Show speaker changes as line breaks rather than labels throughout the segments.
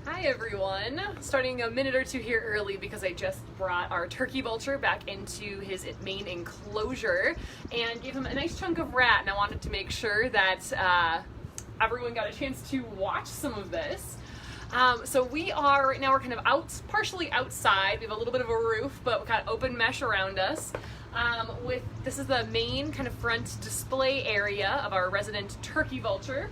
Hi everyone! Starting a minute or two here early because I just brought our turkey vulture back into his main enclosure and gave him a nice chunk of rat, and I wanted to make sure that everyone got a chance to watch some of this. So we are, right now we're kind of partially outside. We have a little bit of a roof, but we've got open mesh around us. This is the main kind of front display area of our resident turkey vulture.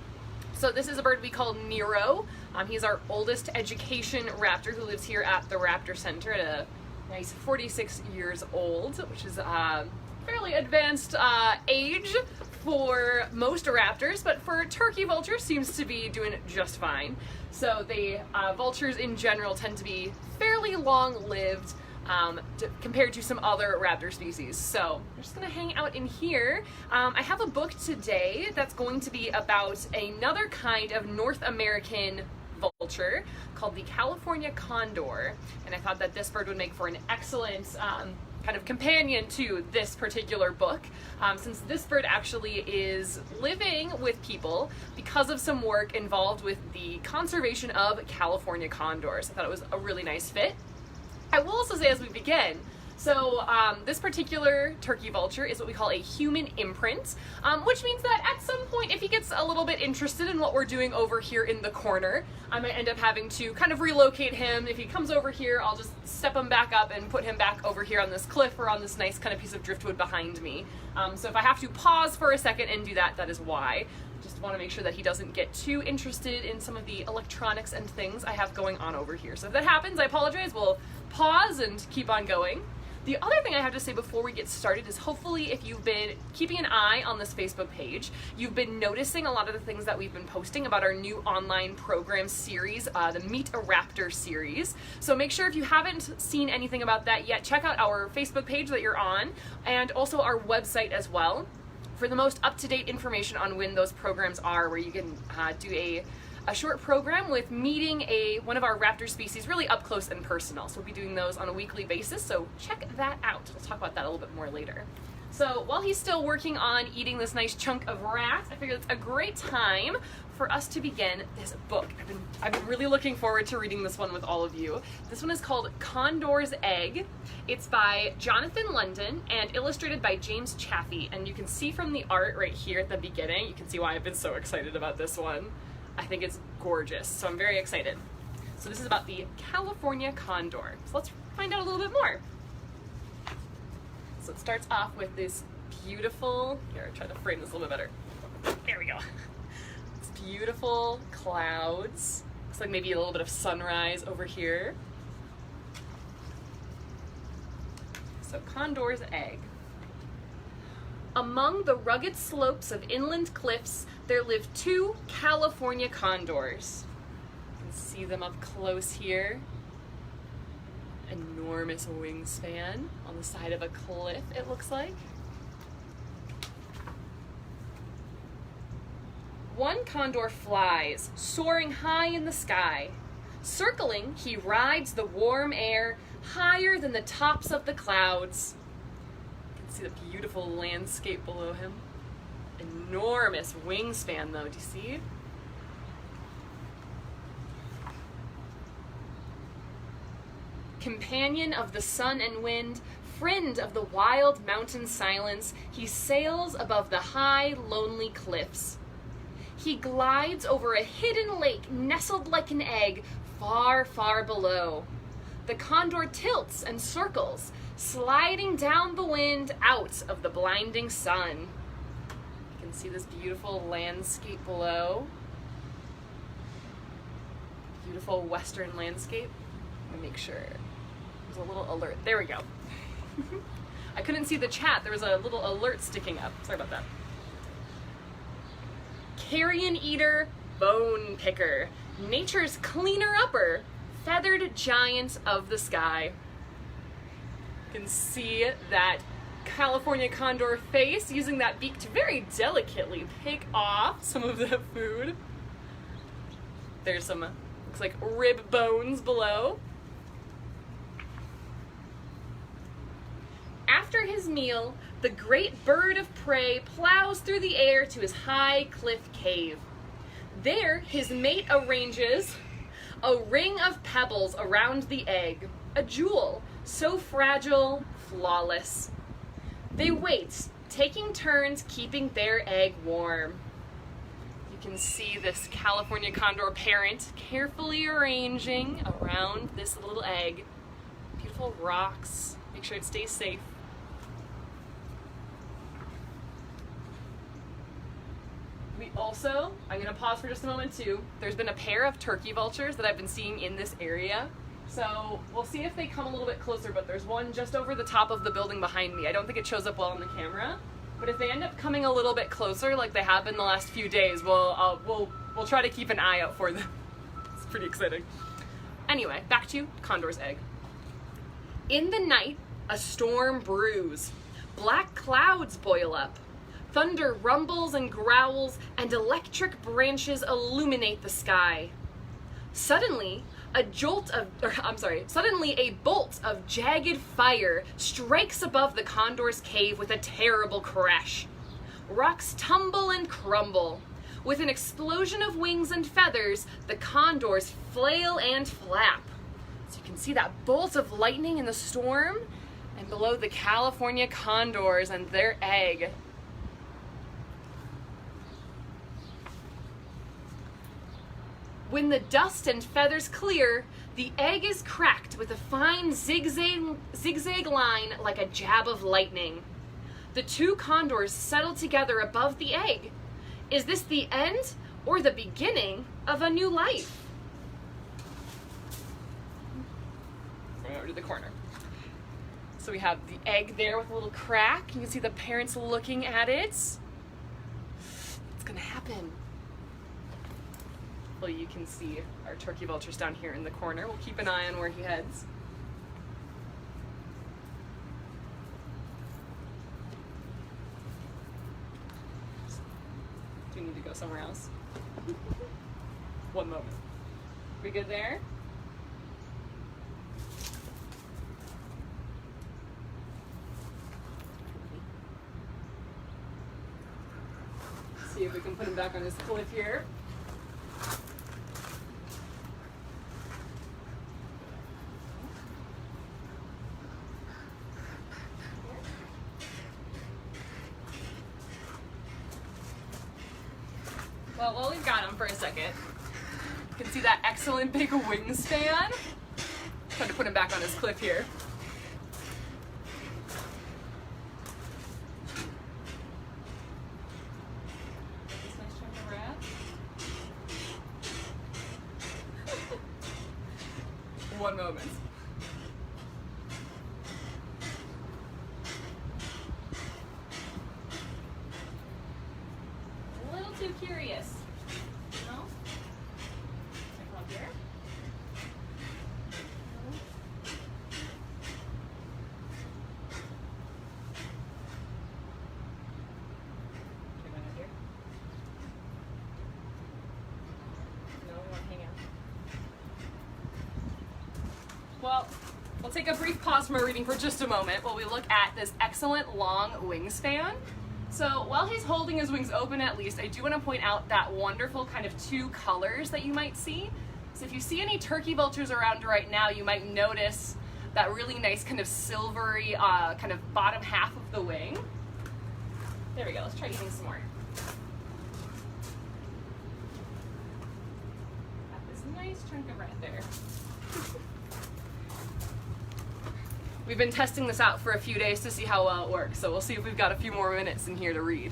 So this is a bird we call Nero. He's our oldest education raptor who lives here at the Raptor Center at a nice 46 years old, which is a fairly advanced age for most raptors, but for turkey vultures seems to be doing just fine. So vultures in general tend to be fairly long-lived compared to some other raptor species. So we're just gonna hang out in here. I have a book today that's going to be about another kind of North American vulture called the California Condor, and I thought that this bird would make for an excellent kind of companion to this particular book, since this bird actually is living with people because of some work involved with the conservation of California condors. I thought it was a really nice fit. I will also say as we begin, so this particular turkey vulture is what we call a human imprint, which means that at some point, if he gets a little bit interested in what we're doing over here in the corner, I might end up having to kind of relocate him. If he comes over here, I'll just step him back up and put him back over here on this cliff or on this nice kind of piece of driftwood behind me. So if I have to pause for a second and do that, that is why. Just want to make sure that he doesn't get too interested in some of the electronics and things I have going on over here. So if that happens, I apologize. We'll pause and keep on going. The other thing I have to say before we get started is hopefully if you've been keeping an eye on this Facebook page, you've been noticing a lot of the things that we've been posting about our new online program series, the Meet a Raptor series. So make sure if you haven't seen anything about that yet, check out our Facebook page that you're on and also our website as well for the most up-to-date information on when those programs are, where you can do a short program with meeting one of our raptor species really up close and personal. So we'll be doing those on a weekly basis, so check that out. We'll talk about that a little bit more later. So while he's still working on eating this nice chunk of rat, I figured it's a great time for us to begin this book. I've been really looking forward to reading this one with all of you. This one is called Condors Egg. It's by Jonathan London and illustrated by James Chaffee. And you can see from the art right here at the beginning, you can see why I've been so excited about this one. I think it's gorgeous, so I'm very excited. So this is about the California Condor. So let's find out a little bit more. So it starts off with this beautiful, here, I'll try to frame this a little bit better. There we go. It's beautiful clouds. Looks like maybe a little bit of sunrise over here. So Condors Egg. Among the rugged slopes of inland cliffs, there live two California condors. You can see them up close here. Enormous wingspan on the side of a cliff, it looks like. One condor flies, soaring high in the sky. Circling, he rides the warm air higher than the tops of the clouds. See the beautiful landscape below him. Enormous wingspan though, do you see? Companion of the sun and wind, friend of the wild mountain silence, he sails above the high, lonely cliffs. He glides over a hidden lake nestled like an egg far, far below. The condor tilts and circles, sliding down the wind out of the blinding sun. You can see this beautiful landscape below. Beautiful western landscape. Let me make sure. There's a little alert. There we go. I couldn't see the chat. There was a little alert sticking up. Sorry about that. Carrion eater, bone picker, nature's cleaner upper, feathered giant of the sky. You can see that California condor face using that beak to very delicately pick off some of the food. There's some, looks like rib bones below. After his meal, the great bird of prey plows through the air to his high cliff cave. There, his mate arranges A ring of pebbles around the egg, a jewel, so fragile, flawless. They wait, taking turns keeping their egg warm. You can see this California Condor parent carefully arranging around this little egg. Beautiful rocks, make sure it stays safe. We also, I'm gonna pause for just a moment too, there's been a pair of turkey vultures that I've been seeing in this area. So we'll see if they come a little bit closer, but there's one just over the top of the building behind me. I don't think it shows up well on the camera, but if they end up coming a little bit closer like they have been the last few days, we'll try to keep an eye out for them. It's pretty exciting. Anyway, back to Condors Egg. In the night, a storm brews. Black clouds boil up. Thunder rumbles and growls, and electric branches illuminate the sky. Suddenly, a bolt of jagged fire strikes above the condor's cave with a terrible crash. Rocks tumble and crumble. With an explosion of wings and feathers, the condors flail and flap. So you can see that bolt of lightning in the storm, and below the California condors and their egg. When the dust and feathers clear, the egg is cracked with a fine zigzag line like a jab of lightning. The two condors settle together above the egg. Is this the end or the beginning of a new life? Going over to the corner. So we have the egg there with a little crack. You can see the parents looking at it. It's gonna happen. Well, you can see our turkey vultures down here in the corner. We'll keep an eye on where he heads. Do we need to go somewhere else? One moment. We good there? See if we can put him back on his cliff here. Well, while we've got him for a second, you can see that excellent big wingspan. Trying to put him back on his cliff here. This nice chunk of rat. One moment. A little too curious. No? Check out here. Check out here. No, we want to hang out. Well, we'll take a brief pause from our reading for just a moment while we look at this excellent long wingspan. So while he's holding his wings open at least, I do want to point out that wonderful kind of two colors that you might see. So if you see any turkey vultures around right now, you might notice that really nice kind of silvery kind of bottom half of the wing. There we go, let's try eating some more. Got this nice chunk of rat there. We've been testing this out for a few days to see how well it works, so we'll see if we've got a few more minutes in here to read.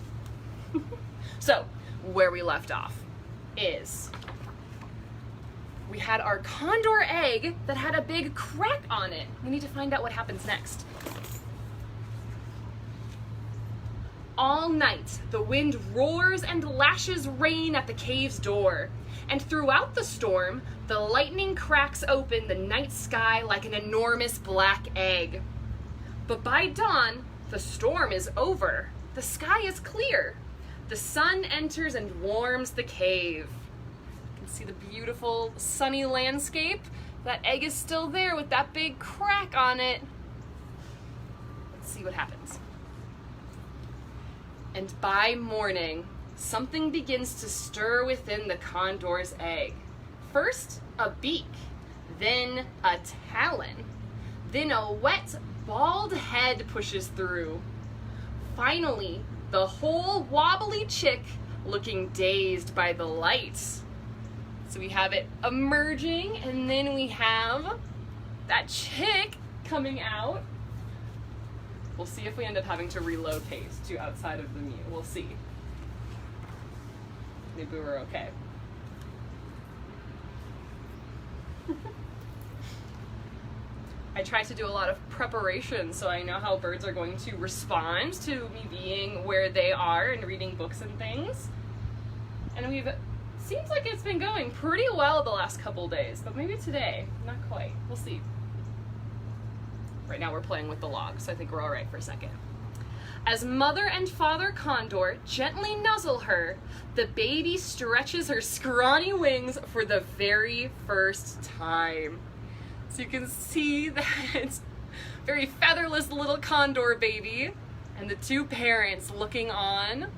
So, where we left off is we had our condor egg that had a big crack on it. We need to find out what happens next. All night, the wind roars and lashes rain at the cave's door. And throughout the storm, the lightning cracks open the night sky like an enormous black egg. But by dawn, the storm is over. The sky is clear. The sun enters and warms the cave. You can see the beautiful sunny landscape. That egg is still there with that big crack on it. Let's see what happens. And by morning, something begins to stir within the condor's egg. First, a beak, then a talon, then a wet, bald head pushes through. Finally, the whole wobbly chick looking dazed by the lights. So we have it emerging, and then we have that chick coming out. We'll see if we end up having to reload Pace to outside of the mute. We'll see. Maybe we're okay. I try to do a lot of preparation so I know how birds are going to respond to me being where they are and reading books and things. And seems like it's been going pretty well the last couple days, but maybe today, not quite. We'll see. Right now we're playing with the log, so I think we're all right for a second. As mother and father condor gently nuzzle her, the baby stretches her scrawny wings for the very first time. So you can see that it's a very featherless little condor baby and the two parents looking on.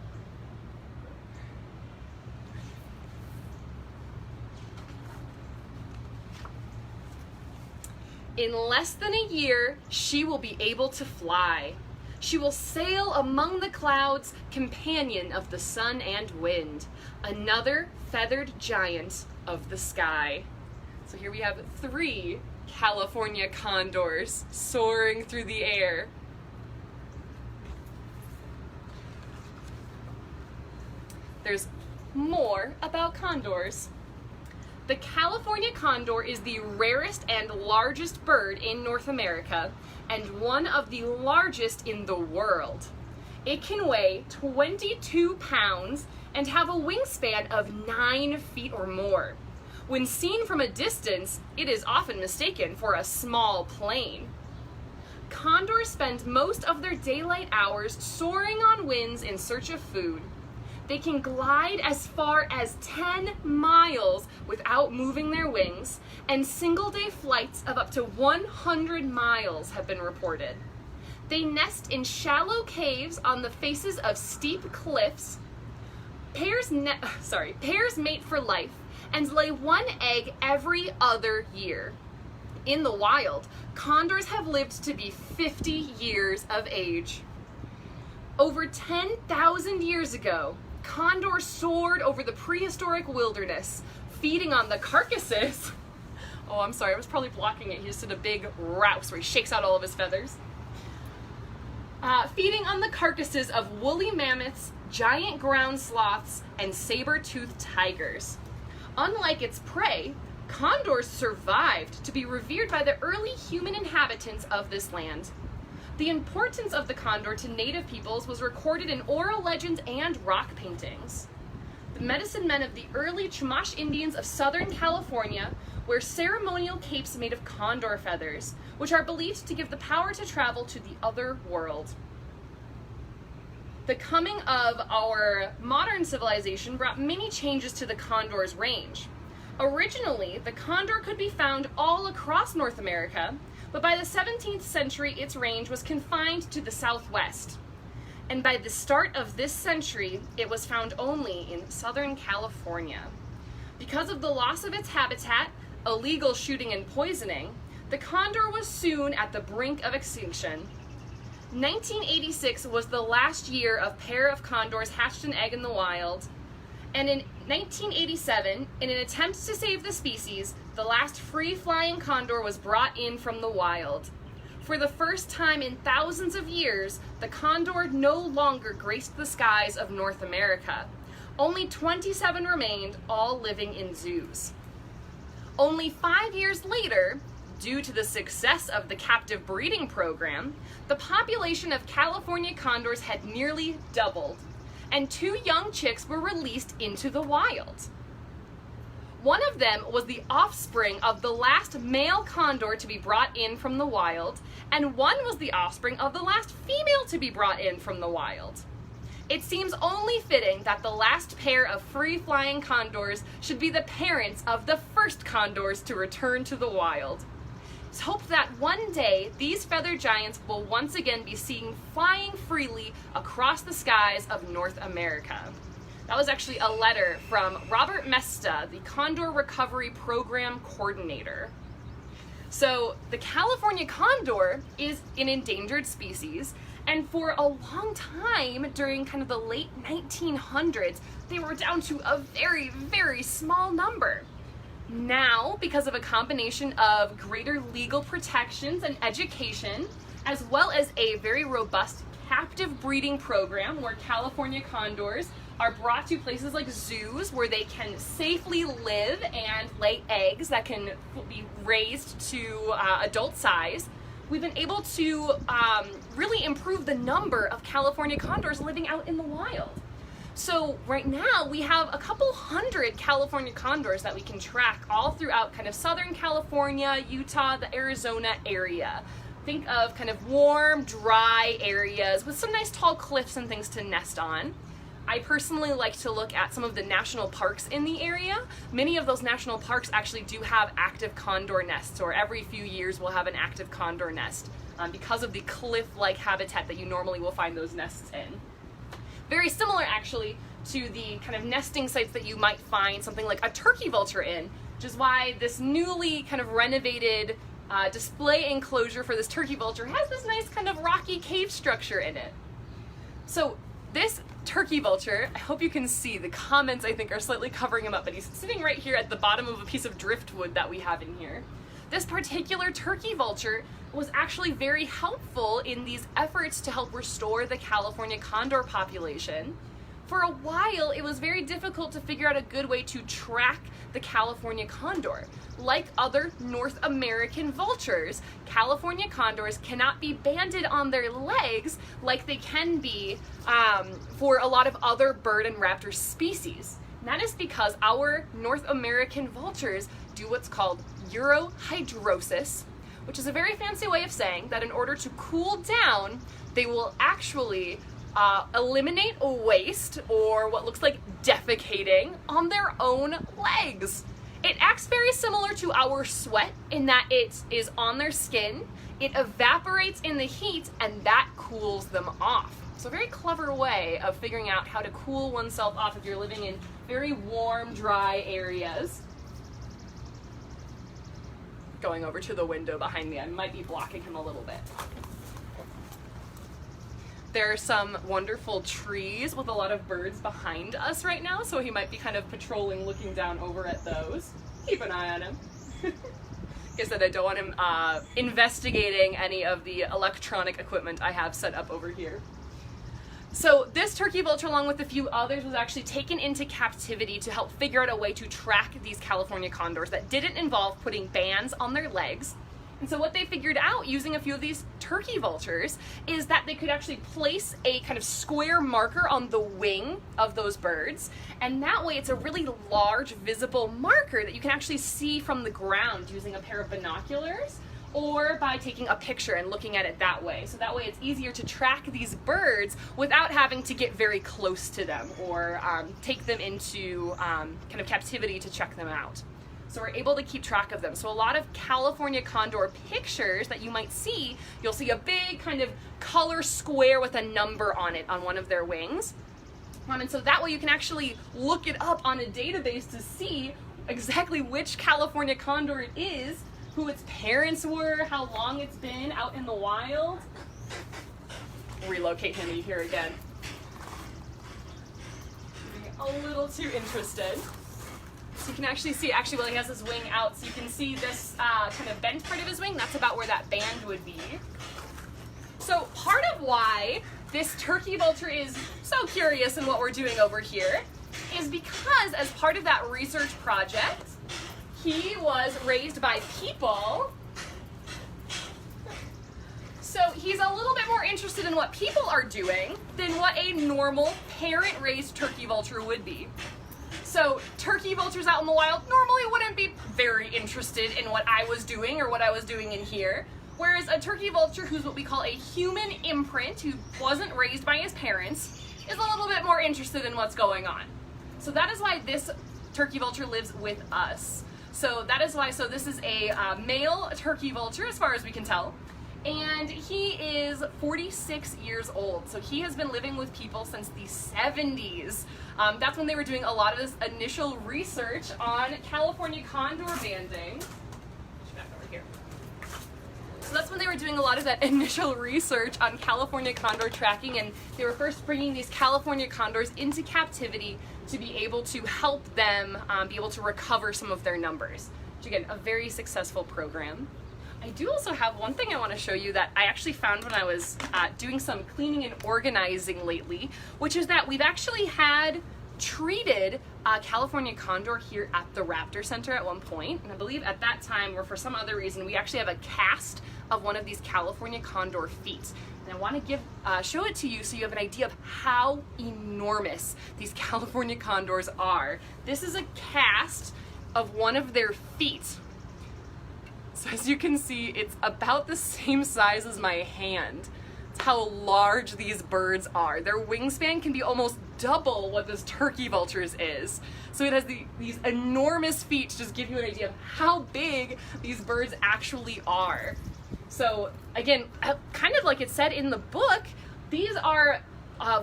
In less than a year, she will be able to fly. She will sail among the clouds, companion of the sun and wind, another feathered giant of the sky. So here we have 3 California condors soaring through the air. There's more about condors. The California condor is the rarest and largest bird in North America and one of the largest in the world. It can weigh 22 pounds and have a wingspan of 9 feet or more. When seen from a distance, it is often mistaken for a small plane. Condors spend most of their daylight hours soaring on winds in search of food. They can glide as far as 10 miles without moving their wings, and single-day flights of up to 100 miles have been reported. They nest in shallow caves on the faces of steep cliffs. Pairs mate for life and lay 1 egg every other year. In the wild, condors have lived to be 50 years of age. Over 10,000 years ago, condors soared over the prehistoric wilderness, feeding on the carcasses. Oh, I'm sorry, I was probably blocking it. He just did a big rouse where he shakes out all of his feathers. Feeding on the carcasses of woolly mammoths, giant ground sloths, and saber-toothed tigers. Unlike its prey, condors survived to be revered by the early human inhabitants of this land. The importance of the condor to native peoples was recorded in oral legends and rock paintings. The medicine men of the early Chumash Indians of Southern California wear ceremonial capes made of condor feathers, which are believed to give the power to travel to the other world. The coming of our modern civilization brought many changes to the condor's range. Originally, the condor could be found all across North America, but by the 17th century, its range was confined to the Southwest. And by the start of this century, it was found only in Southern California. Because of the loss of its habitat, illegal shooting and poisoning, the condor was soon at the brink of extinction. 1986 was the last year a pair of condors hatched an egg in the wild. And in 1987, in an attempt to save the species, the last free-flying condor was brought in from the wild. For the first time in thousands of years, the condor no longer graced the skies of North America. Only 27 remained, all living in zoos. Only 5 years later, due to the success of the captive breeding program, the population of California condors had nearly doubled, and 2 young chicks were released into the wild. One of them was the offspring of the last male condor to be brought in from the wild, and one was the offspring of the last female to be brought in from the wild. It seems only fitting that the last pair of free-flying condors should be the parents of the first condors to return to the wild. It's hoped that one day these feather giants will once again be seen flying freely across the skies of North America. That was actually a letter from Robert Mesta, the Condor Recovery Program Coordinator. So the California condor is an endangered species, and for a long time during kind of the late 1900s, they were down to a very, very small number. Now, because of a combination of greater legal protections and education, as well as a very robust captive breeding program where California condors are brought to places like zoos where they can safely live and lay eggs that can be raised to adult size, we've been able to really improve the number of California condors living out in the wild. So right now we have a couple hundred California condors that we can track all throughout kind of Southern California, Utah, the Arizona area. Think of kind of warm, dry areas with some nice tall cliffs and things to nest on. I personally like to look at some of the national parks in the area. Many of those national parks actually do have active condor nests, or every few years we'll have an active condor nest because of the cliff-like habitat that you normally will find those nests in. Very similar actually to the kind of nesting sites that you might find something like a turkey vulture in, which is why this newly kind of renovated display enclosure for this turkey vulture has this nice kind of rocky cave structure in it. So this turkey vulture, I hope you can see, the comments I think are slightly covering him up, but he's sitting right here at the bottom of a piece of driftwood that we have in here. This particular turkey vulture was actually very helpful in these efforts to help restore the California condor population. For a while, it was very difficult to figure out a good way to track the California condor. Like other North American vultures, California condors cannot be banded on their legs like they can be for a lot of other bird and raptor species. And that is because our North American vultures do what's called urohydrosis, which is a very fancy way of saying that in order to cool down, they will actually eliminate waste, or what looks like defecating, on their own legs. It acts very similar to our sweat in that it is on their skin, it evaporates in the heat, and that cools them off. So a very clever way of figuring out how to cool oneself off if you're living in very warm, dry areas. Going over to the window behind me, I might be blocking him a little bit. There are some wonderful trees with a lot of birds behind us right now, so he might be kind of patrolling, looking down over at those. Keep an eye on him. Like I said, I don't want him investigating any of the electronic equipment I have set up over here. So this turkey vulture, along with a few others, was actually taken into captivity to help figure out a way to track these California condors that didn't involve putting bands on their legs. And so what they figured out using a few of these turkey vultures is that they could actually place a kind of square marker on the wing of those birds, and that way it's a really large visible marker that you can actually see from the ground using a pair of binoculars or by taking a picture and looking at it that way. So that way it's easier to track these birds without having to get very close to them or take them into kind of captivity to check them out. So we're able to keep track of them. So a lot of California condor pictures that you might see, you'll see a big kind of color square with a number on it on one of their wings. And so that way you can actually look it up on a database to see exactly which California condor it is, who its parents were, how long it's been out in the wild. Relocate him here again. A little too interested. So you can actually see, while he has his wing out, so you can see this kind of bent part of his wing, that's about where that band would be. So part of why this turkey vulture is so curious in what we're doing over here is because as part of that research project, he was raised by people. So he's a little bit more interested in what people are doing than what a normal parent-raised turkey vulture would be. So turkey vultures out in the wild normally wouldn't be very interested in what I was doing or what I was doing in here. Whereas a turkey vulture who's what we call a human imprint, who wasn't raised by his parents, is a little bit more interested in what's going on. So that is why this turkey vulture lives with us. So that is why, so this is a male turkey vulture as far as we can tell. And he is 46 years old, so he has been living with people since the 70s. That's when they were doing a lot of this initial research on California Condor banding. Back over here. So that's when they were doing a lot of that initial research on California Condor tracking, and they were first bringing these California Condors into captivity to be able to help them be able to recover some of their numbers. Which again, a very successful program. I do also have one thing I want to show you that I actually found when I was doing some cleaning and organizing lately, which is that we've actually had treated California Condor here at the Raptor Center at one point, and I believe at that time, or for some other reason, we actually have a cast of one of these California Condor feet. And I want to show it to you so you have an idea of how enormous these California Condors are. This is a cast of one of their feet. So as you can see, it's about the same size as my hand. It's how large these birds are. Their wingspan can be almost double what this turkey vulture's is. So it has these enormous feet to just give you an idea of how big these birds actually are. So again, kind of like it said in the book, these are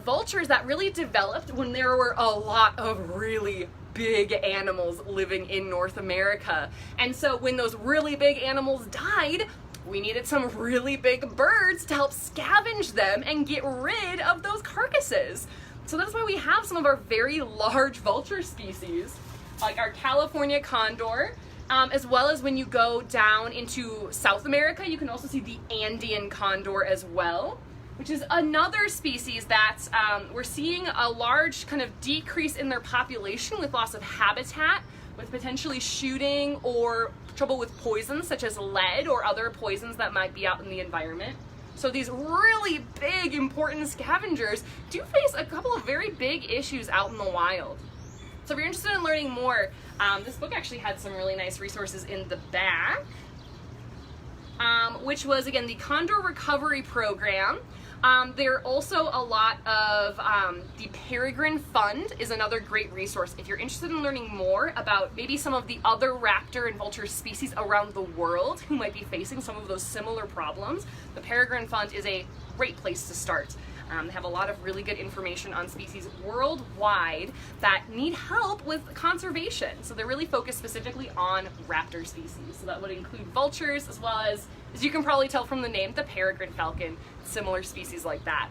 vultures that really developed when there were a lot of really big animals living in North America. And so when those really big animals died, we needed some really big birds to help scavenge them and get rid of those carcasses. So that's why we have some of our very large vulture species, like our California Condor, as well as when you go down into South America, you can also see the Andean Condor as well, which is another species that we're seeing a large kind of decrease in their population with loss of habitat, with potentially shooting or trouble with poisons such as lead or other poisons that might be out in the environment. So these really big, important scavengers do face a couple of very big issues out in the wild. So if you're interested in learning more, this book actually had some really nice resources in the back, which was, again, the Condor Recovery Program. There are also a lot of the Peregrine Fund is another great resource. If you're interested in learning more about maybe some of the other raptor and vulture species around the world who might be facing some of those similar problems, the Peregrine Fund is a great place to start. They have a lot of really good information on species worldwide that need help with conservation. So they're really focused specifically on raptor species. So that would include vultures, as well as you can probably tell from the name, the peregrine falcon, similar species like that.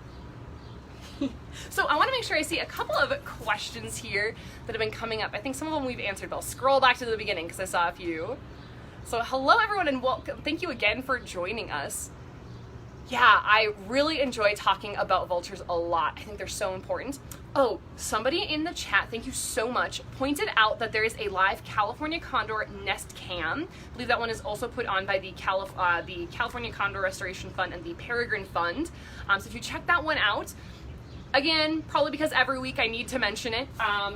So I want to make sure I see a couple of questions here that have been coming up. I think some of them we've answered, but I'll scroll back to the beginning because I saw a few. So hello everyone, and welcome. Thank you again for joining us. Yeah, I really enjoy talking about vultures a lot. I think they're so important. Oh, somebody in the chat, thank you so much, pointed out that there is a live California Condor nest cam. I believe that one is also put on by the California Condor Restoration Fund and the Peregrine Fund. So if you check that one out, again, probably because every week I need to mention it,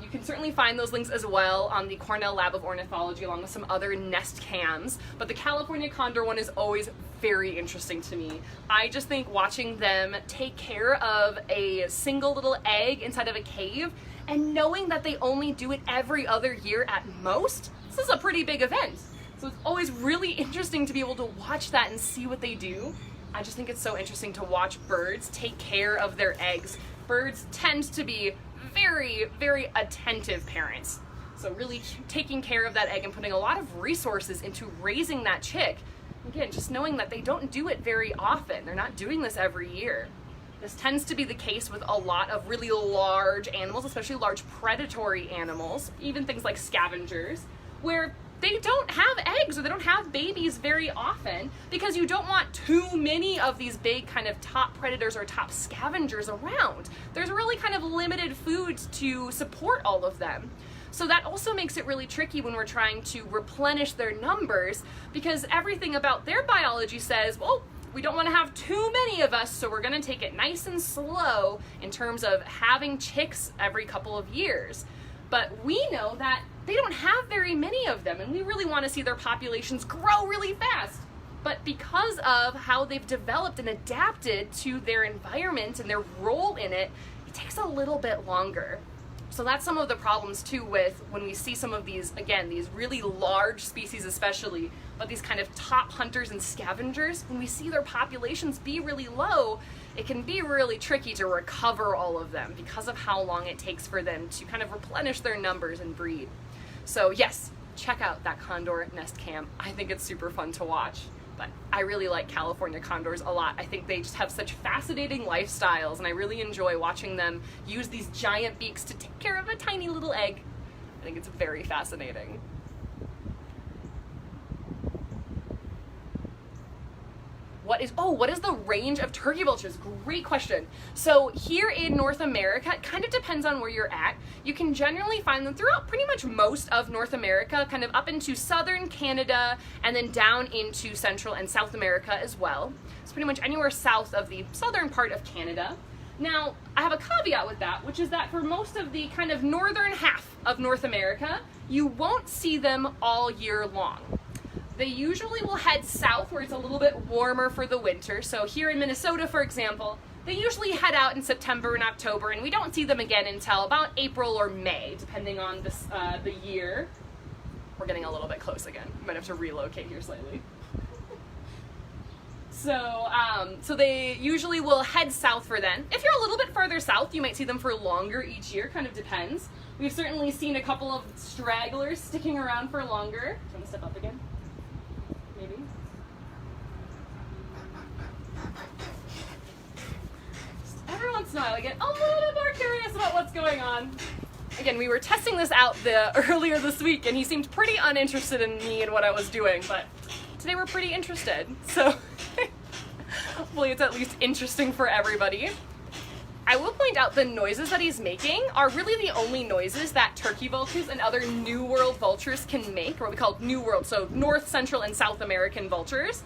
you can certainly find those links as well on the Cornell Lab of Ornithology, along with some other nest cams. But the California Condor one is always very interesting to me. I just think watching them take care of a single little egg inside of a cave, and knowing that they only do it every other year at most, this is a pretty big event. So it's always really interesting to be able to watch that and see what they do. I just think it's so interesting to watch birds take care of their eggs. Birds tend to be very, very attentive parents. So really taking care of that egg and putting a lot of resources into raising that chick. Again, just knowing that they don't do it very often. They're not doing this every year. This tends to be the case with a lot of really large animals, especially large predatory animals, even things like scavengers, where they don't have eggs or they don't have babies very often because you don't want too many of these big kind of top predators or top scavengers around. There's really kind of limited food to support all of them. So that also makes it really tricky when we're trying to replenish their numbers, because everything about their biology says, well, we don't want to have too many of us, so we're going to take it nice and slow in terms of having chicks every couple of years. But we know that they don't have very many of them, and we really want to see their populations grow really fast. But because of how they've developed and adapted to their environment and their role in it, it takes a little bit longer. So that's some of the problems too with when we see some of these, again, these really large species especially, but these kind of top hunters and scavengers, when we see their populations be really low, it can be really tricky to recover all of them because of how long it takes for them to kind of replenish their numbers and breed. So yes, check out that condor nest cam. I think it's super fun to watch. But I really like California condors a lot. I think they just have such fascinating lifestyles, and I really enjoy watching them use these giant beaks to take care of a tiny little egg. I think it's very fascinating. What is the range of turkey vultures? Great question. So here in North America, it kind of depends on where you're at. You can generally find them throughout pretty much most of North America, kind of up into southern Canada, and then down into Central and South America as well. So pretty much anywhere south of the southern part of Canada. Now, I have a caveat with that, which is that for most of the kind of northern half of North America, you won't see them all year long. They usually will head south where it's a little bit warmer for the winter. So here in Minnesota, for example, they usually head out in September and October, and we don't see them again until about April or May, depending on the year. We're getting a little bit close again. I might have to relocate here slightly. So they usually will head south for then. If you're a little bit further south, you might see them for longer each year, kind of depends. We've certainly seen a couple of stragglers sticking around for longer. Do you want to step up again? Maybe. Just every once in a while I get a little bit more curious about what's going on. Again, we were testing this out earlier this week, and he seemed pretty uninterested in me and what I was doing, but today we're pretty interested, so hopefully it's at least interesting for everybody. I will point out the noises that he's making are really the only noises that turkey vultures and other New World vultures can make, or what we call New World, so North, Central, and South American vultures.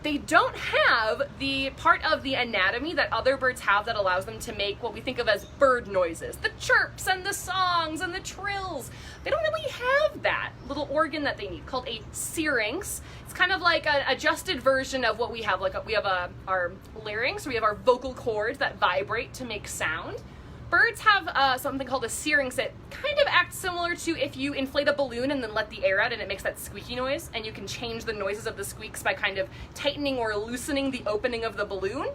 They don't have the part of the anatomy that other birds have that allows them to make what we think of as bird noises. The chirps and the songs and the trills. They don't really have that little organ that they need called a syrinx. It's kind of like an adjusted version of what we have. We have our larynx, we have our vocal cords that vibrate to make sound. Birds have something called a syrinx that kind of acts similar to if you inflate a balloon and then let the air out and it makes that squeaky noise, and you can change the noises of the squeaks by kind of tightening or loosening the opening of the balloon.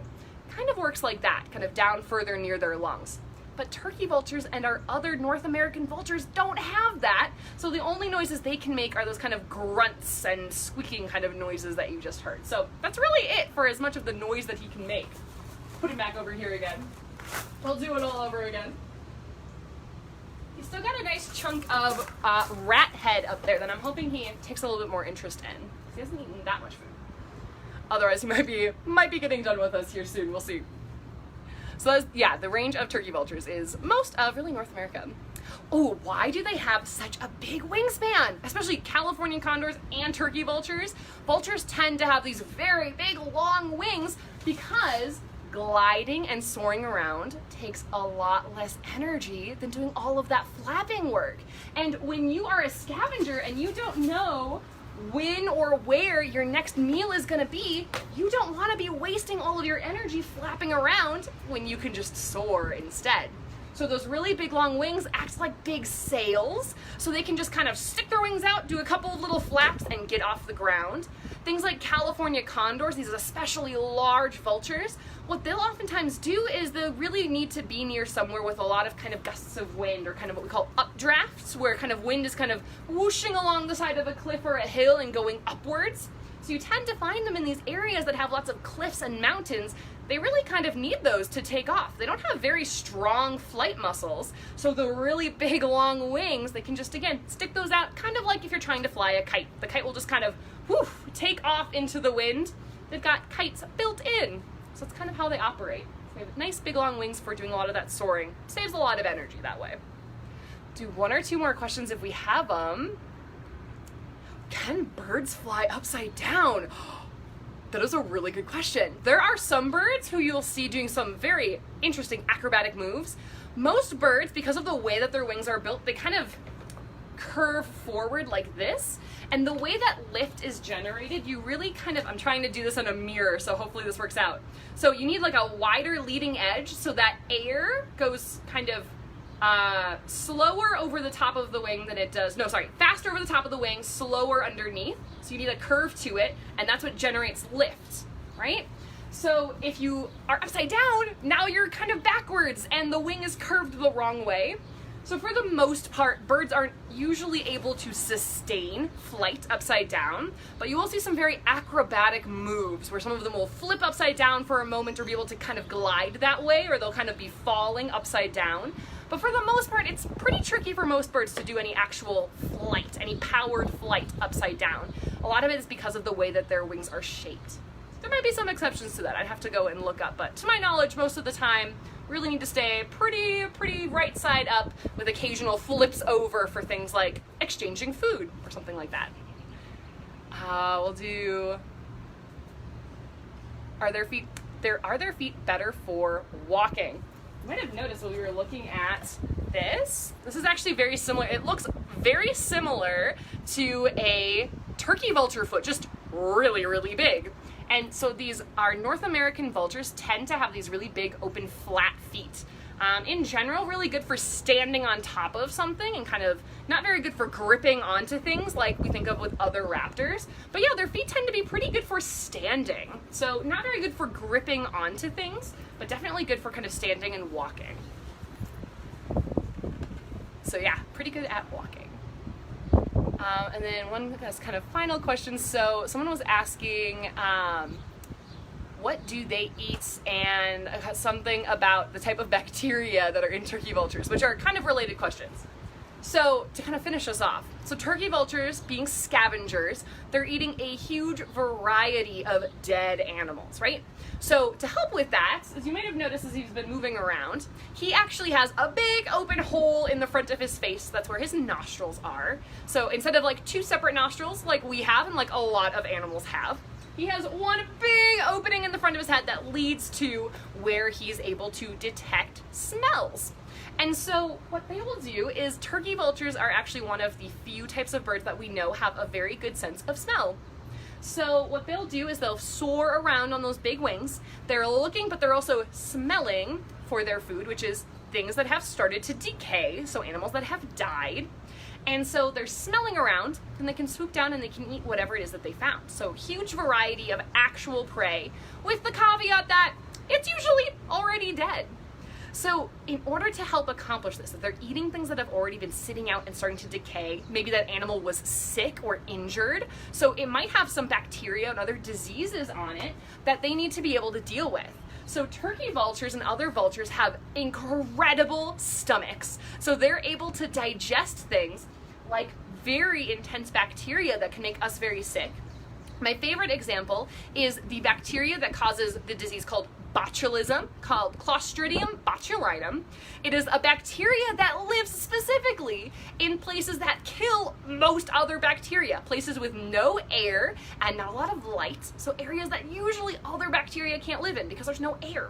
Kind of works like that, kind of down further near their lungs. But turkey vultures and our other North American vultures don't have that, so the only noises they can make are those kind of grunts and squeaking kind of noises that you just heard. So that's really it for as much of the noise that he can make. Put him back over here again. We'll do it all over again. He's still got a nice chunk of rat head up there that I'm hoping he takes a little bit more interest in. He hasn't eaten that much food. Otherwise, he might be getting done with us here soon. We'll see. So that's, yeah, the range of turkey vultures is most of really North America. Oh, why do they have such a big wingspan? Especially California condors and turkey vultures. Vultures tend to have these very big, long wings because gliding and soaring around takes a lot less energy than doing all of that flapping work. And when you are a scavenger and you don't know when or where your next meal is going to be, you don't want to be wasting all of your energy flapping around when you can just soar instead. So those really big long wings act like big sails, so they can just kind of stick their wings out, do a couple of little flaps, and get off the ground. Things like California condors, these especially large vultures, what they'll oftentimes do is they'll really need to be near somewhere with a lot of kind of gusts of wind, or kind of what we call updrafts, where kind of wind is kind of whooshing along the side of a cliff or a hill and going upwards. So you tend to find them in these areas that have lots of cliffs and mountains. They really kind of need those to take off. They don't have very strong flight muscles, so the really big long wings, they can just, again, stick those out, kind of like if you're trying to fly a kite. The kite will just kind of, whoof, take off into the wind. They've got kites built in, so that's kind of how they operate. They have nice big long wings for doing a lot of that soaring. Saves a lot of energy that way. Do one or two more questions if we have them. Can birds fly upside down? That is a really good question. There are some birds who you'll see doing some very interesting acrobatic moves. Most birds, because of the way that their wings are built, they kind of curve forward like this. And the way that lift is generated, you really kind of, I'm trying to do this in a mirror, so hopefully this works out. So you need like a wider leading edge so that air goes kind of slower over the top of the wing than it does, no, sorry, faster over the top of the wing, slower underneath. So you need a curve to it, and that's what generates lift, right? So if you are upside down, now you're kind of backwards and the wing is curved the wrong way. So for the most part, birds aren't usually able to sustain flight upside down, but you will see some very acrobatic moves where some of them will flip upside down for a moment or be able to kind of glide that way, or they'll kind of be falling upside down. But for the most part, it's pretty tricky for most birds to do any actual flight, any powered flight upside down. A lot of it is because of the way that their wings are shaped. There might be some exceptions to that. I'd have to go and look up, but to my knowledge, most of the time, really need to stay pretty right side up with occasional flips over for things like exchanging food or something like that. We'll do, are their feet better for walking? You might have noticed when we were looking at this is actually very similar. It looks very similar to a turkey vulture foot, just really big. And so these, our North American vultures tend to have these really big, open, flat feet. In general, really good for standing on top of something and kind of not very good for gripping onto things like we think of with other raptors. But yeah, their feet tend to be pretty good for standing. So not very good for gripping onto things, but definitely good for kind of standing and walking. So yeah, pretty good at walking. And then one last kind of final question. So someone was asking, what do they eat, and something about the type of bacteria that are in turkey vultures, which are kind of related questions. So to kind of finish us off, so turkey vultures, being scavengers, they're eating a huge variety of dead animals, right? So to help with that, as you might have noticed as he's been moving around, he actually has a big open hole in the front of his face. That's where his nostrils are. So instead of like two separate nostrils like we have and like a lot of animals have, he has one big opening in the front of his head that leads to where he's able to detect smells. And so what they will do is, turkey vultures are actually one of the few types of birds that we know have a very good sense of smell. So what they'll do is they'll soar around on those big wings. They're looking, but they're also smelling for their food, which is things that have started to decay, so animals that have died. And so they're smelling around, and they can swoop down and they can eat whatever it is that they found. So huge variety of actual prey, with the caveat that it's usually already dead. So in order to help accomplish this, if they're eating things that have already been sitting out and starting to decay, maybe that animal was sick or injured, so it might have some bacteria and other diseases on it that they need to be able to deal with. So turkey vultures and other vultures have incredible stomachs. So they're able to digest things like very intense bacteria that can make us very sick. My favorite example is the bacteria that causes the disease called botulism, called Clostridium botulinum. It is a bacteria that lives specifically in places that kill most other bacteria, places with no air and not a lot of light, so areas that usually other bacteria can't live in because there's no air.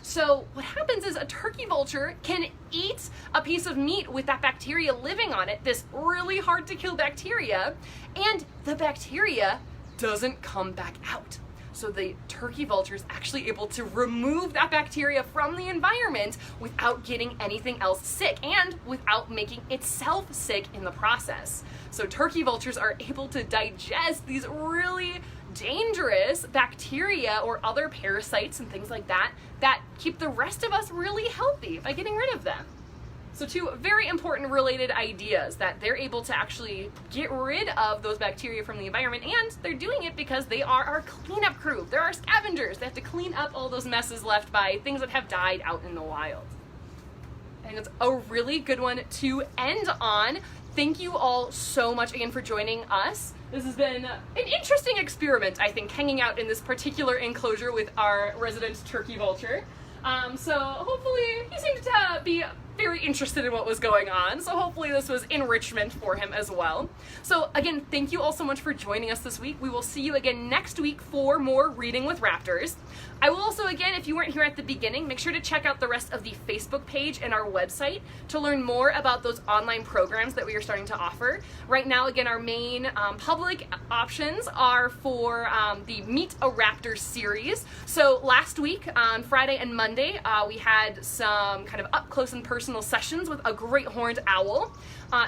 So what happens is a turkey vulture can eat a piece of meat with that bacteria living on it, this really hard to kill bacteria, and the bacteria doesn't come back out. So the turkey vulture is actually able to remove that bacteria from the environment without getting anything else sick and without making itself sick in the process. So turkey vultures are able to digest these really dangerous bacteria or other parasites and things like that that keep the rest of us really healthy by getting rid of them. So two very important related ideas, that they're able to actually get rid of those bacteria from the environment, and they're doing it because they are our cleanup crew. They're our scavengers. They have to clean up all those messes left by things that have died out in the wild. I think it's a really good one to end on. Thank you all so much again for joining us. This has been an interesting experiment, I think, hanging out in this particular enclosure with our resident turkey vulture. So hopefully he seemed to be very interested in what was going on, so hopefully this was enrichment for him as well. So again, thank you all so much for joining us this week. We will see you again next week for more Reading with Raptors. I will also, again, if you weren't here at the beginning, make sure to check out the rest of the Facebook page and our website to learn more about those online programs that we are starting to offer. Right now, again, our main public options are for the Meet a Raptor series. So last week on Friday and Monday, we had some kind of up close and personal personal sessions with a great horned owl.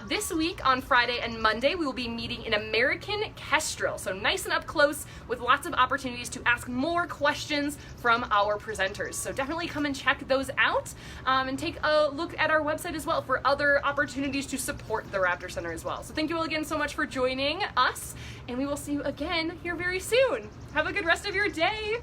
This week on Friday and Monday, we will be meeting an American kestrel. So nice and up close with lots of opportunities to ask more questions from our presenters. So definitely come and check those out and take a look at our website as well for other opportunities to support the Raptor Center as well. So thank you all again so much for joining us, and we will see you again here very soon. Have a good rest of your day.